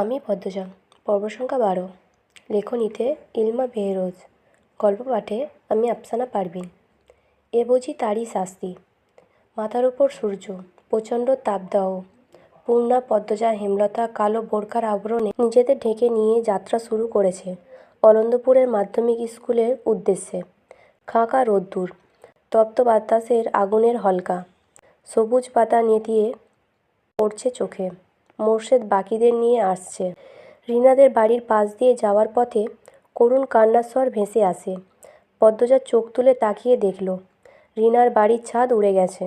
আমি পদ্মজা। পর্ব সংখ্যা 12। লেখনীতে ইলমা বেহরোজ। গল্প পাঠে আমি আফসানা পারভিন। এ বুঝি তারই শাস্তি। মাথার উপর সূর্য, প্রচণ্ড তাপদাহ। পূর্ণা, পদ্মজা, হেমলতা কালো বোরখার আবরণে নিজেদের ঢেকে নিয়ে যাত্রা শুরু করেছে অলন্দপুরের মাধ্যমিক স্কুলের উদ্দেশ্যে। খাঁকা রোদ্দুর, তপ্ত বাতাসের আগুনের হলকা সবুজ পাতা নেতিয়ে পড়ছে চোখে। মোর্শেদ বাকিদের নিয়ে আসছে। রিনাদের বাড়ির পাশ দিয়ে যাওয়ার পথে করুণ কান্নার স্বর ভেসে আসে। পদ্মজা চোখ তুলে তাকিয়ে দেখল, রিনার বাড়ির ছাদ উড়ে গেছে,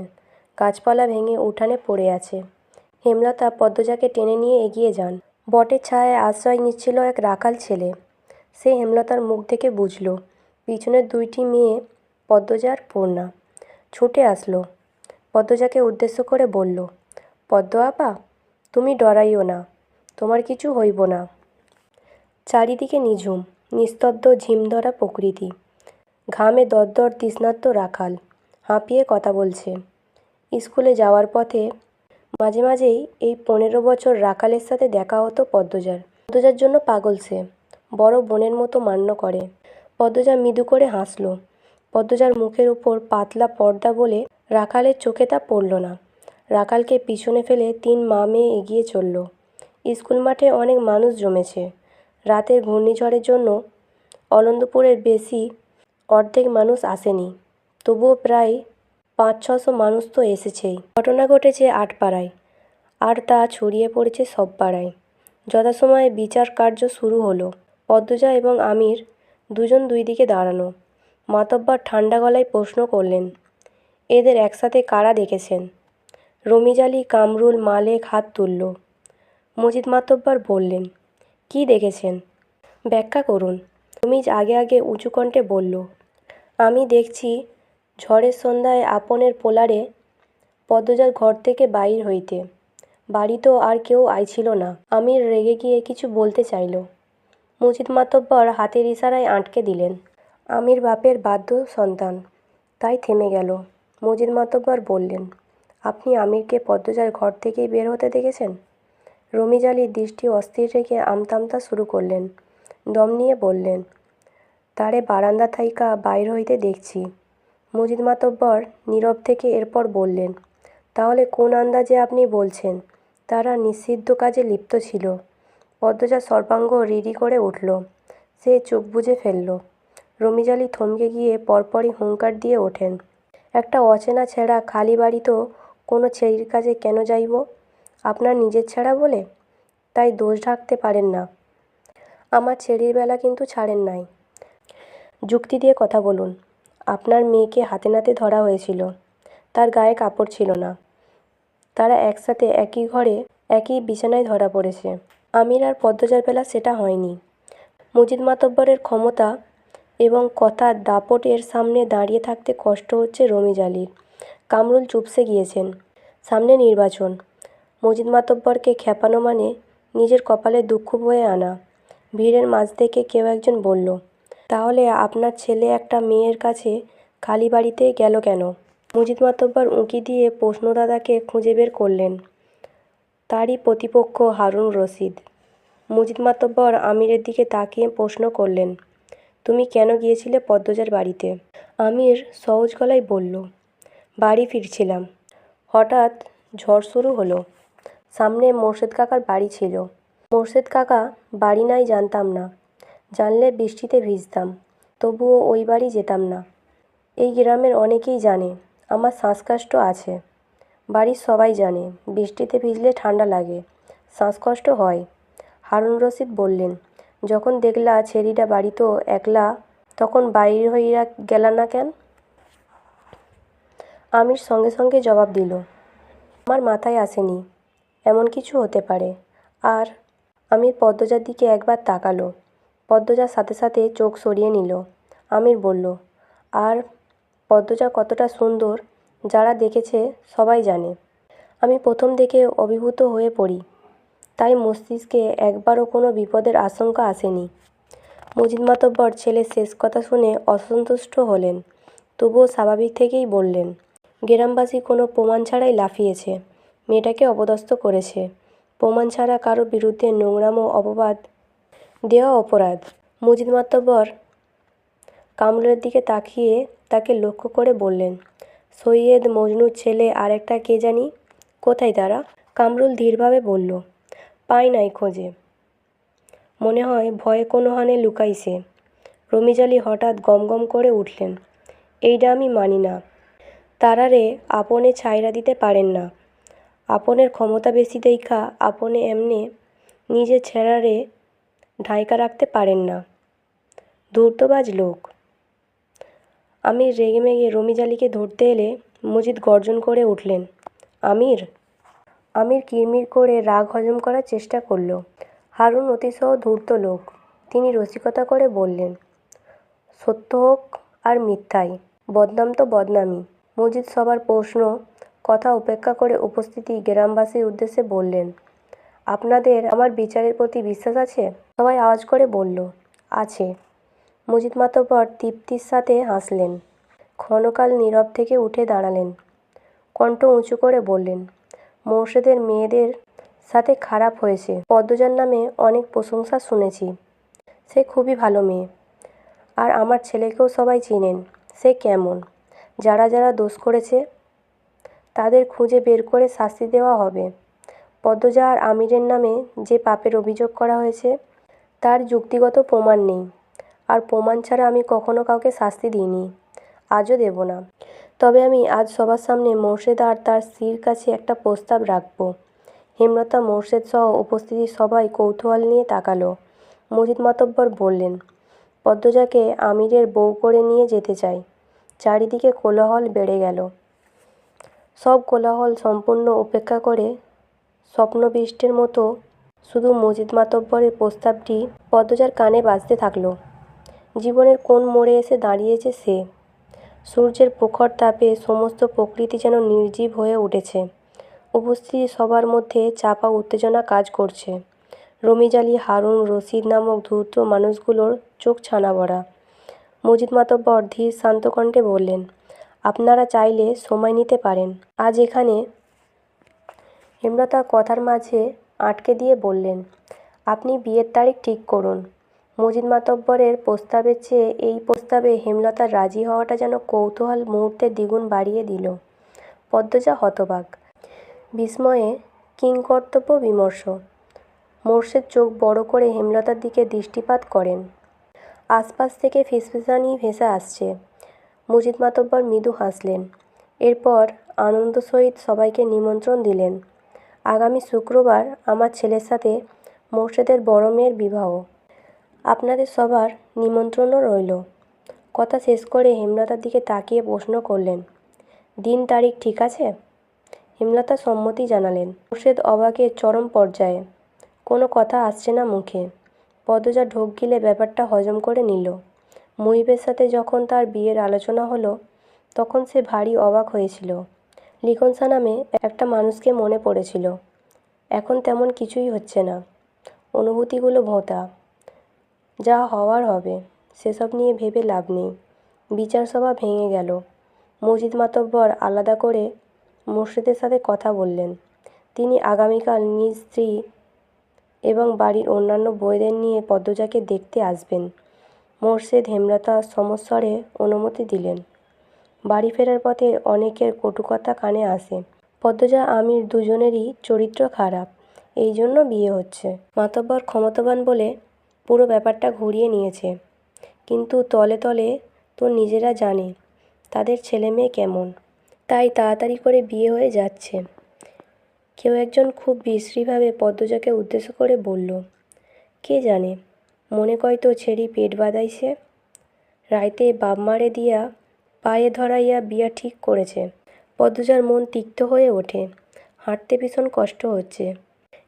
গাছপালা ভেঙে উঠানে পড়ে আছে। হেমলতা পদ্মজাকে টেনে নিয়ে এগিয়ে যান। বটের ছায়ায় আশ্রয় নিচ্ছিল এক রাখাল ছেলে। সে হেমলতার মুখ দেখে বুঝল পিছনের দুইটি মেয়ে পদ্মজার পূর্ণা। ছুটে আসলো, পদ্মজাকে উদ্দেশ্য করে বলল, পদ্ম আপা, তুমি ডরাইও না, তোমার কিছু হইব না। চারিদিকে নিঝুম নিস্তব্ধ ঝিমধরা প্রকৃতি। ঘামে দরদর তৃষ্ণার্ত রাখাল হাঁপিয়ে কথা বলছে। স্কুলে যাওয়ার পথে মাঝে মাঝেই এই 15 বছর রাখালের সাথে দেখা হতো পদ্মজার। পদ্মজার জন্য পাগল সে, বড় বোনের মতো মান্য করে। পদ্মজা মৃদু করে হাসল। পদ্মজার মুখের উপর পাতলা পর্দা বলে রাখালের চোখে তা পড়ল না। রাখালকে পিছনে ফেলে 3 মা মেয়ে এগিয়ে চলল। স্কুল মাঠে অনেক মানুষ জমেছে। রাতের ঘূর্ণিঝড়ের জন্য অলন্দপুরের বেশি অর্ধেক মানুষ আসেনি, তবুও প্রায় 500-600 মানুষ তো এসেছেই। ঘটনা ঘটেছে 8 পাড়ায়, আর তা ছড়িয়ে পড়েছে সব পাড়ায়। যথাসময়ে বিচার কার্য শুরু হলো। পদ্মজা এবং আমির দুজন দুই দিকে দাঁড়ানো। মাতব্বর ঠান্ডা গলায় প্রশ্ন করলেন, এদের একসাথে কারা দেখেছেন? রমিজ আলী, কামরুল, মালেক হাত তুলল। মজিদ মাতব্বর বললেন, কি দেখেছেন? ব্যাখ্যা করুন। রমিজ আগে আগে উঁচু কণ্ঠে বলল, আমি দেখছি ঝড়ের সন্ধ্যায় আপনের পোলারে পদ্মজার ঘর থেকে বাইর হইতে। বাড়ি তো আর কেউ আইছিল না। আমির রেগে গিয়ে কিছু বলতে চাইল। মজিদ মাতব্বর হাতের ইশারায় আটকে দিলেন। আমির বাপের বাধ্য সন্তান, তাই থেমে গেল। মজিদ মাতব্বর বললেন, আপনি আমিরকে পদ্মজার ঘর থেকেই বের হতে দেখেছেন? রমিজ আলীর দৃষ্টি অস্থির রেখে আমতা শুরু করলেন। দম নিয়ে বললেন, তারে বারান্দা থাইকা বাইর হইতে দেখছি। মজিদ মাতব্বর নীরব থেকে এরপর বললেন, তাহলে কোন আন্দাজে আপনি বলছেন তারা নিষিদ্ধ কাজে লিপ্ত ছিল? পদ্মজা সর্বাঙ্গ রিরি করে উঠল। সে চোখ বুজে ফেলল। রমিজ আলী থমকে গিয়ে পরপরই হুঙ্কার দিয়ে ওঠেন, একটা অচেনা ছেঁড়া খালি বাড়ি তো কোনো ছেড়ির কাজে কেন যাইব? আপনার নিজের ছেঁড়া বলে তাই দোষ ঢাকতে পারেন না। আমার ছেড়ির বেলা কিন্তু ছাড়েন নাই। যুক্তি দিয়ে কথা বলুন। আপনার মেয়েকে হাতে নাতে ধরা হয়েছিল, তার গায়ে কাপড় ছিল না। তারা একসাথে একই ঘরে একই বিছানায় ধরা পড়েছে। আমির আর পদ্মজার বেলা সেটা হয়নি। মজিদ মাতব্বরের ক্ষমতা এবং কথার দাপটের সামনে দাঁড়িয়ে থাকতে কষ্ট হচ্ছে রমিজ আলীর। কামরুল চুপসে গিয়েছেন। সামনে নির্বাচন। মজিদ মাতব্বরকে খেপানো মানে নিজের কপালে দুঃখ বয়ে আনা। ভিড়ের মাঝ থেকে কেউ একজন বলল, তাহলে আপনার ছেলে একটা মেয়ের কাছে খালি বাড়িতে গেল কেন? মজিদ মাতব্বর উঁকি দিয়ে প্রশ্নদাতাকে খুঁজে বের করলেন। তারই প্রতিপক্ষ হারুন রশিদ। মজিদ মাতব্বর আমিরের দিকে তাকিয়ে প্রশ্ন করলেন, তুমি কেন গিয়েছিলে পদ্মজার বাড়িতে? আমির সহজ গলায় বলল, বাড়ি ফিরছিলাম। হঠাৎ ঝড় শুরু হলো। সামনে মোর্শেদ কাকার বাড়ি ছিল। মোর্শেদ কাকা বাড়ি নাই জানতাম না, জানলে বৃষ্টিতে ভিজতাম, তবুও ওই বাড়ি যেতাম না। এই গ্রামের অনেকেই জানে আমার শ্বাসকষ্ট আছে। বাড়ির সবাই জানে বৃষ্টিতে ভিজলে ঠান্ডা লাগে, শ্বাসকষ্ট হয়। হারুন রশিদ বললেন, যখন দেখলা ছেড়িটা বাড়ি তো একলা, তখন বাইর হইয়া গেলা না কেন? আমির সঙ্গে সঙ্গে জবাব দিল, আমার মাথায় আসেনি এমন কিছু হতে পারে। আর আমির পদ্মজার দিকে একবার তাকালো। পদ্মজার সাথে সাথে চোখ সরিয়ে নিল। আমির বলল, আর পদ্মজা কতটা সুন্দর যারা দেখেছে সবাই জানে। আমি প্রথম দেখে অভিভূত হয়ে পড়ি, তাই মস্তিষ্কে একবারও কোনো বিপদের আশঙ্কা আসেনি। মজিদ মাতব্বর ছেলের শেষ কথা শুনে অসন্তুষ্ট হলেন, তবুও স্বাভাবিক থেকেই বললেন, গ্রামবাসী কোনো প্রমাণ ছাড়াই লাফিয়েছে, মেয়েটাকে অপদস্থ করেছে। প্রমাণ ছাড়া কারো বিরুদ্ধে নোংরামো অপবাদ দেওয়া অপরাধ। মজিদ মাতব্বর কামরুলের দিকে তাকিয়ে তাকে লক্ষ্য করে বললেন, সৈয়দ মজনুর ছেলে আরেকটা কে জানি? কোথায় তারা? কামরুল ধীরভাবে বলল, পাই নাই খোঁজে। মনে হয় ভয়ে কোনো হানে লুকাইছে। রমিজ আলী হঠাৎ গমগম করে উঠলেন, এইটা আমি মানি না। তারারে আপনে ছাইরা দিতে পারেন না। আপনের ক্ষমতা বেশি দেইখা আপনে এমনে নিজের ছেড়ারে ঢাইকা রাখতে পারেন না। ধূর্তবাজ লোক। আমির রেগেমেগে রমিজ আলীকে ধরতে এলে মজিদ গর্জন করে উঠলেন, আমির? আমির কিরমির করে রাগ হজম করার চেষ্টা করল। হারুন অতিশয় ধূর্ত লোক। তিনি রসিকতা করে বললেন, সত্য হোক আর মিথ্যাই, বদনাম তো বদনামই। মজিদ সবার প্রশ্ন কথা উপেক্ষা করে উপস্থিতি গ্রামবাসীর উদ্দেশ্যে বললেন, আপনাদের আমার বিচারের প্রতি বিশ্বাস আছে? সবাই আওয়াজ করে বলল, আছে। মজিদ মাতব্বর তৃপ্তির সাথে হাসলেন। ক্ষণকাল নীরব থেকে উঠে দাঁড়ালেন। কণ্ঠ উঁচু করে বললেন, মোর্শেদের মেয়েদের সাথে খারাপ হয়েছে। পদ্মজার নামে অনেক প্রশংসা শুনেছি। সে খুবই ভালো মেয়ে। আর আমার ছেলেকেও সবাই চিনেন। সে কেমন? যারা যারা দোষ করেছে তাদের খুঁজে বের করে শাস্তি দেওয়া হবে। পদ্মজা আর আমিরের নামে যে পাপের অভিযোগ করা হয়েছে তার যুক্তিগত প্রমাণ নেই। আর প্রমাণ ছাড়া আমি কখনো কাউকে শাস্তি দিইনি, আজও দেব না। তবে আমি আজ সবার সামনে মোর্শেদ আর তার স্ত্রীর কাছে একটা প্রস্তাব রাখব। হেমলতা, মোর্শেদ সহ উপস্থিতি সবাই কৌতূহল নিয়ে তাকালো। মজিদ মাতব্বর বললেন, পদ্মজাকে আমিরের বউ করে নিয়ে যেতে চাই। চারিদিকে কোলাহল বেড়ে গেল। সব কোলাহল সম্পূর্ণ উপেক্ষা করে স্বপ্নবিষ্টের মতো শুধু মজিদ মাতব্বরের প্রস্তাবটি পদ্মজার কানে বাজতে থাকলো। জীবনের কোন মোড়ে এসে দাঁড়িয়েছে সে। সূর্যের প্রখর তাপে সমস্ত প্রকৃতি যেন নির্জীব হয়ে উঠেছে। উপস্থিতি সবার মধ্যে চাপা উত্তেজনা কাজ করছে। রমিজ আলী, হারুন, রশিদ নামক ধূর্ত মানুষগুলোর চোখ ছানা ভরা। মজিদ মাতব্বর ধীর শান্ত কণ্ঠে বললেন, আপনারা চাইলে সময় নিতে পারেন। আজ এখানে। হেমলতা কথার মাঝে আটকে দিয়ে বললেন, আপনি বিয়ের তারিখ ঠিক করুন। মজিদ মাতব্বরের প্রস্তাবের চেয়ে এই প্রস্তাবে হেমলতার রাজি হওয়াটা যেন কৌতূহল মুহূর্তে দ্বিগুণ বাড়িয়ে দিল। পদ্মজা হতবাক, বিস্ময়ে কিংকর্তব্য বিমর্ষ। মোর্শেদ চোখ বড় করে হেমলতার দিকে দৃষ্টিপাত করেন। আশপাশ থেকে ফিসফিসানি ভেসে আসছে। মজিদ মাতব্বর মৃদু হাসলেন। এরপর আনন্দ সহিত সবাইকে নিমন্ত্রণ দিলেন। আগামী শুক্রবার আমার ছেলের সাথে মোর্শেদের বড় মেয়ের বিবাহ। আপনাদের সবার নিমন্ত্রণও রইল। কথা শেষ করে হেমলতার দিকে তাকিয়ে প্রশ্ন করলেন, দিন তারিখ ঠিক আছে? হেমলতা সম্মতি জানালেন। মোর্শেদ অবাকের চরম পর্যায়ে। কোনো কথা আসছে না মুখে। পদ্মজা ঢোক গিলে ব্যাপারটা হজম করে নিল। মুহিবের সাথে যখন তার বিয়ের আলোচনা হলো তখন সে ভারী অবাক হয়েছিল। লিখনসা নামে একটা মানুষকে মনে পড়েছিল। এখন তেমন কিছুই হচ্ছে না। অনুভূতিগুলো ভোঁতা। যা হওয়ার হবে, সেসব নিয়ে ভেবে লাভ নেই। বিচার সভা ভেঙে গেল। মজিদ মাতব্বর আলাদা করে মোর্শেদের সাথে কথা বললেন। তিনি আগামীকাল নিজ স্ত্রী এবং বাড়ির অন্যান্য বউদের নিয়ে পদ্মজাকে দেখতে আসবেন। মোর্শেদ হেমলতা সমস্বরে অনুমতি দিলেন। বাড়ি ফেরার পথে অনেকের কটু কথা কানে আসে। পদ্মজা আমির দুজনেরই চরিত্র খারাপ, এই জন্য বিয়ে হচ্ছে। মাতব্বর ক্ষমতাবান বলে পুরো ব্যাপারটা ঘুরিয়ে নিয়েছে। কিন্তু তলে তলে তো নিজেরা জানে তাদের ছেলে মেয়ে কেমন। তাই তাড়াতাড়ি করে বিয়ে হয়ে যাচ্ছে। কেউ একজন খুব বিশ্রীভাবে পদ্মজাকে উদ্দেশ্য করে বলল, কে জানে, মনে কয় তো ছেড়ি পেট বাঁধাইছে। রাইতে বাপ মারে দিয়া পায়ে ধরাইয়া বিয়া ঠিক করেছে। পদ্মজার মন তিক্ত হয়ে ওঠে। হাঁটতে ভীষণ কষ্ট হচ্ছে।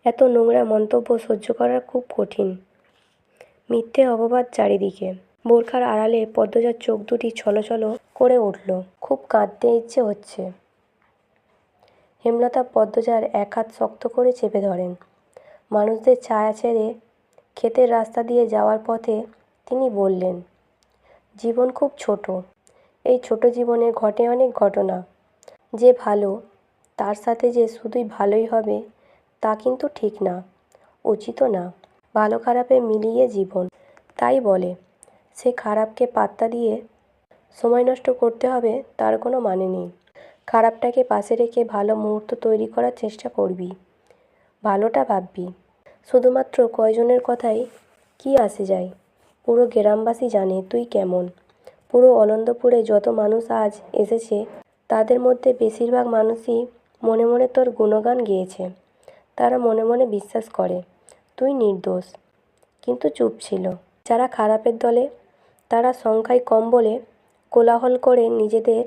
এত নোংরা মন্তব্য সহ্য করা খুব কঠিন। মিথ্যে অপবাদ চারিদিকে। বোরখার আড়ালে পদ্মজার চোখ দুটি ছলছল করে উঠল। খুব কাঁদতে ইচ্ছে হচ্ছে। হেমলতা পদ্মজার এক হাত শক্ত করে চেপে ধরেন। মানুষদের ছায়া ছেড়ে ক্ষেতের রাস্তা দিয়ে যাওয়ার পথে তিনি বললেন, জীবন খুব ছোট। এই ছোট জীবনে ঘটে অনেক ঘটনা। যে ভালো তার সাথে যে শুধুই ভালোই হবে তা কিন্তু ঠিক না, উচিতও না। ভালো খারাপে মিলিয়ে জীবন, তাই বলে। সে খারাপকে পাত্তা দিয়ে সময় নষ্ট করতে হবে তার কোনো মানে নেই। খারাপটাকে পাশে রেখে ভালো মুহূর্ত তৈরি করার চেষ্টা করবি, ভালোটা ভাববি। শুধুমাত্র কয়জনের কথাই কি আসে যায়? পুরো গ্রামবাসী জানে তুই কেমন। পুরো অনন্তপুরে যত মানুষ আজ এসেছে তাদের মধ্যে বেশিরভাগ মানুষই মনে মনে তোর গুণগান গেয়েছে। তারা মনে মনে বিশ্বাস করে তুই নির্দোষ, কিন্তু চুপ ছিল। যারা খারাপের দলে তারা সংখ্যায় কম বলে কোলাহল করে নিজেদের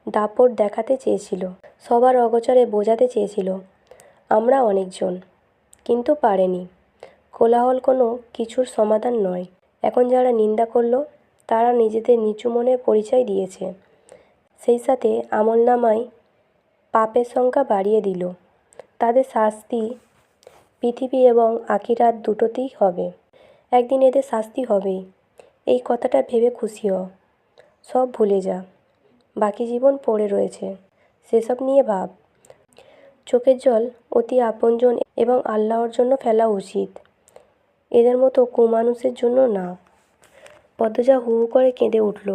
দাপট দেখাতে চেয়েছিল, সবার অগোচরে বোঝাতে চেয়েছিল আমরা অনেকজন, কিন্তু পারেনি। কোলাহল কোনো কিছুর সমাধান নয়। এখন যারা নিন্দা করলো তারা নিজেদের নিচু মনের পরিচয় দিয়েছে, সেই সাথে আমলনামায় পাপের সংখ্যা বাড়িয়ে দিল। তাদের শাস্তি পৃথিবী এবং আখিরাত দুটোতেই হবে। একদিন এদের শাস্তি হবেই, এই কথাটা ভেবে খুশি হ। সব ভুলে যা, বাকি জীবন পড়ে রয়েছে, সেসব নিয়ে ভাব। চোখের জল অতি আপনজন এবং আল্লাহর জন্য ফেলা উচিত, এদের মতো কুমানুষের জন্য না। পদ্মজা হু হু করে কেঁদে উঠল।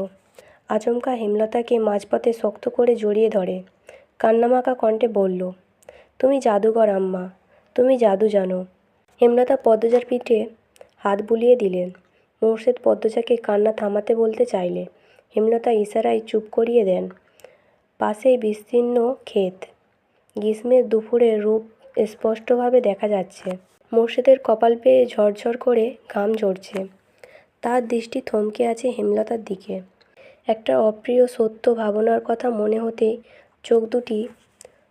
আচমকা হেমলতাকে মাঝপথে শক্ত করে জড়িয়ে ধরে কান্নামাখা কণ্ঠে বলল, তুমি জাদুকর আম্মা, তুমি জাদু জানো। হেমলতা পদ্মজার পিঠে হাত বুলিয়ে দিলেন। মোর্শেদ পদ্মজাকে কান্না থামাতে বলতে চাইলে হেমলতা ইশারায় চুপ করিয়ে দেন। পাশেই বিস্তীর্ণ ক্ষেত, গ্রীষ্মের দুপুরের রূপ স্পষ্টভাবে দেখা যাচ্ছে। মোর্শেদের কপাল বেয়ে ঝরঝর করে ঘাম ঝরছে। তার দৃষ্টি থমকে আছে হেমলতার দিকে। একটা অপ্রিয় সত্য ভাবনার কথা মনে হতেই চোখ দুটি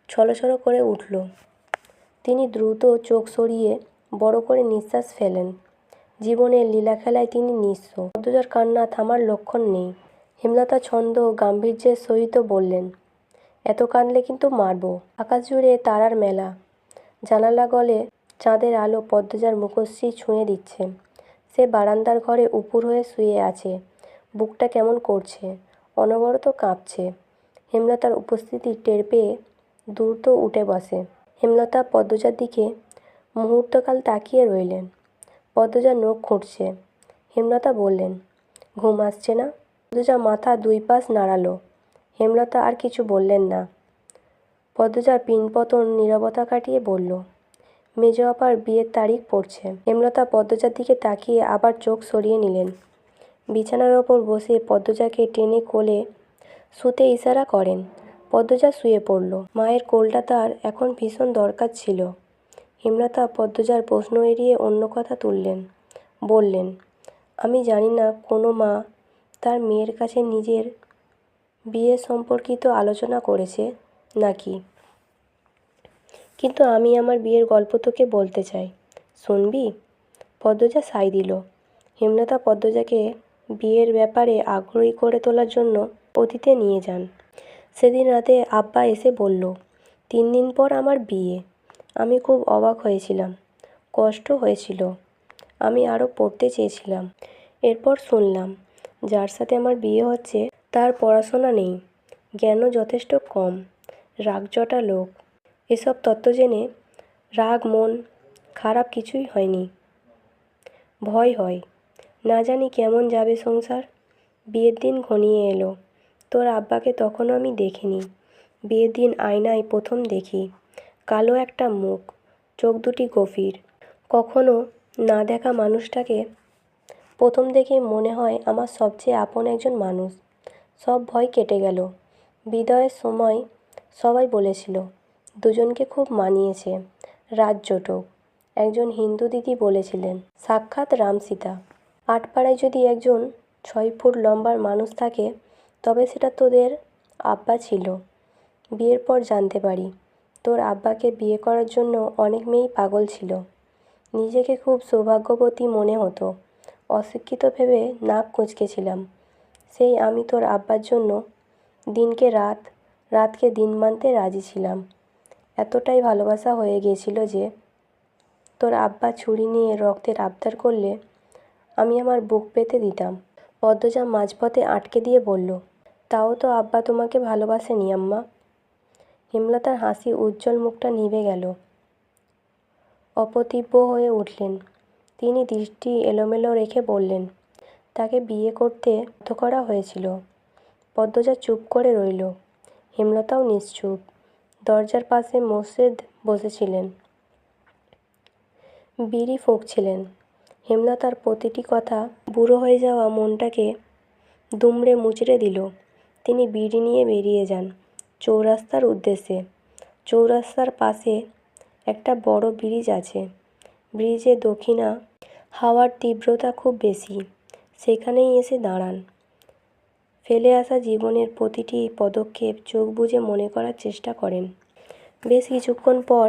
ছলছল করে উঠল। তিনি দ্রুত চোখ সরিয়ে বড় করে নিঃশ্বাস ফেলেন। জীবনের লীলাখেলায় তিনি নিঃস্ব। পদ্মজার কান্না থামার লক্ষণ নেই। হেমলতা ছন্দ ও গাম্ভীর্যের সহিত বললেন, এত কাঁদলে কিন্তু মারব। আকাশ জুড়ে তারার মেলা, জানালা গলে চাঁদের আলো পদ্মজার মুখশ্রী ছুঁয়ে দিচ্ছে। সে বারান্দার ঘরে উপুর হয়ে শুয়ে আছে, বুকটা কেমন করছে, অনবরত কাঁপছে। হেমলতার উপস্থিতি টের পেয়ে দ্রুত উঠে বসে। হেমলতা পদ্মজার দিকে মুহূর্তকাল তাকিয়ে রইলেন। পদ্মজা নখ খুঁটছে। হেমলতা বললেন, ঘুম আসছে না? পদ্মজা মাথা দুই পাশ নাড়ালো। হেমলতা আর কিছু বললেন না। পদ্মজা পিনপতন নীরবতা কাটিয়ে বলল, মেজ আপার বিয়ের তারিখ পড়ছে। হেমলতা পদ্মজার দিকে তাকিয়ে আবার চোখ সরিয়ে নিলেন। বিছানার ওপর বসে পদ্মজাকে টেনে কোলে শুতে ইশারা করেন। পদ্মজা শুয়ে পড়ল। মায়ের কোলটা তার এখন ভীষণ দরকার ছিল। হেমলতা পদ্মজার প্রশ্ন এড়িয়ে অন্য কথা তুললেন। বললেন, আমি জানি না কোনো মা তার মেয়ের কাছে নিজের বিয়ে সম্পর্কিত আলোচনা করেছে নাকি, কিন্তু আমি আমার বিয়ের গল্প তোকে বলতে চাই, শুনবি? পদ্মজা সায় দিল। হেমলতা পদ্মজাকে বিয়ের ব্যাপারে আগ্রহী করে তোলার জন্য অতীতে নিয়ে যান। সেদিন রাতে আব্বা এসে বলল, 3 দিন পর আমার বিয়ে। আমি খুব অবাক হয়েছিলাম, কষ্ট হয়েছিল। আমি আরও পড়তে চেয়েছিলাম। এরপর শুনলাম যার সাথে আমার বিয়ে হচ্ছে তার পড়াশোনা নেই, জ্ঞানও যথেষ্ট কম, রাগজটা লোক। এসব তত্ত্ব জেনে রাগ মন খারাপ কিছুই হয়নি, ভয় হয়। না জানি কেমন যাবে সংসার। বিয়ের দিন ঘনিয়ে এলো। তোর আব্বাকে তখনও আমি দেখিনি। বিয়ের দিন আয়নায় প্রথম দেখি, কালো একটা মুখ, চোখ দুটি গভীর। কখনো না দেখা মানুষটাকে প্রথম দেখেই মনে হয় আমার সবচেয়ে আপন একজন মানুষ। সব ভয় কেটে গেল। বিদায়ের সময় সবাই বলেছিল দুজনকে খুব মানিয়েছে, রাজজোটক। একজন হিন্দু দিদি বলেছিলেন সাক্ষাৎ রাম সীতা। আটপাড়ায় যদি একজন 6 ফুট লম্বার মানুষ থাকে তবে সেটা তোদের আব্বা ছিল। বিয়ের পর জানতে পারি তোর আব্বাকে বিয়ে করার জন্য অনেক মেয়েই পাগল ছিল। নিজেকে খুব সৌভাগ্যবতী মনে হতো। অশিক্ষিত ভেবে নাক কুঁচকেছিলাম। সেই আমি তোর আব্বার জন্য দিনকে রাত, রাতকে দিন মানতে রাজি ছিলাম। এতটাই ভালোবাসা হয়ে গিয়েছিল যে তোর আব্বা ছুরি নিয়ে রক্তের আবদার করলে আমি আমার বুক পেতে দিতাম। পদ্মজা মাঝপথে আটকে দিয়ে বলল, তাও তো আব্বা তোমাকে ভালোবাসেনি আম্মা। হেমলতার হাসি উজ্জ্বল মুখটা নিভে গেল। অপ্রতিভ হয়ে উঠলেন। তিনি দৃষ্টি এলোমেলো রেখে বললেন, তাকে বিয়ে করতে বাধ্য করা হয়েছিল। পদ্মজা চুপ করে রইল। হেমলতাও নিশ্চুপ। দরজার পাশে মোর্শেদ বসেছিলেন, বিড়ি ফুঁকছিলেন। হেমলতার প্রতিটি কথা বুড়ো হয়ে যাওয়া মনটাকে দুমড়ে মুচড়ে দিল। তিনি বিড়ি নিয়ে বেরিয়ে যান চৌরাস্তার উদ্দেশ্যে। চৌরাস্তার পাশে একটা বড় ব্রিজ আছে। ব্রিজে দক্ষিণা হাওয়ার তীব্রতা খুব বেশি। সেখানেই এসে দাঁড়ান। ফেলে আসা জীবনের প্রতিটি পদক্ষেপ চোখ বুজে মনে করার চেষ্টা করেন। বেশ কিছুক্ষণ পর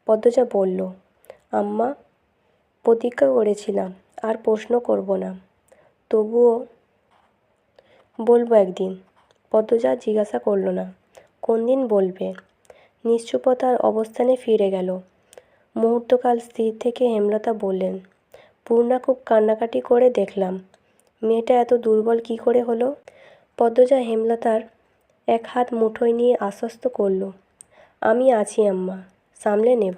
পদ্মজা বলল, আম্মা, প্রতিজ্ঞা করেছিলাম আর প্রশ্ন করব না, তবুও বলবো একদিন। পদ্মজা জিজ্ঞাসা করল না, কোন দিন বলবে? নিশ্চুপতার অবস্থানে ফিরে গেল। মুহূর্তকাল স্থির থেকে হেমলতা বললেন, পূর্ণা খুব কান্নাকাটি করে দেখলাম। মেয়েটা এত দুর্বল কী করে হলো? পদ্মজা হেমলতার এক হাত মুঠোয় নিয়ে আশ্বস্ত করল, আমি আছি আম্মা, সামলে নেব।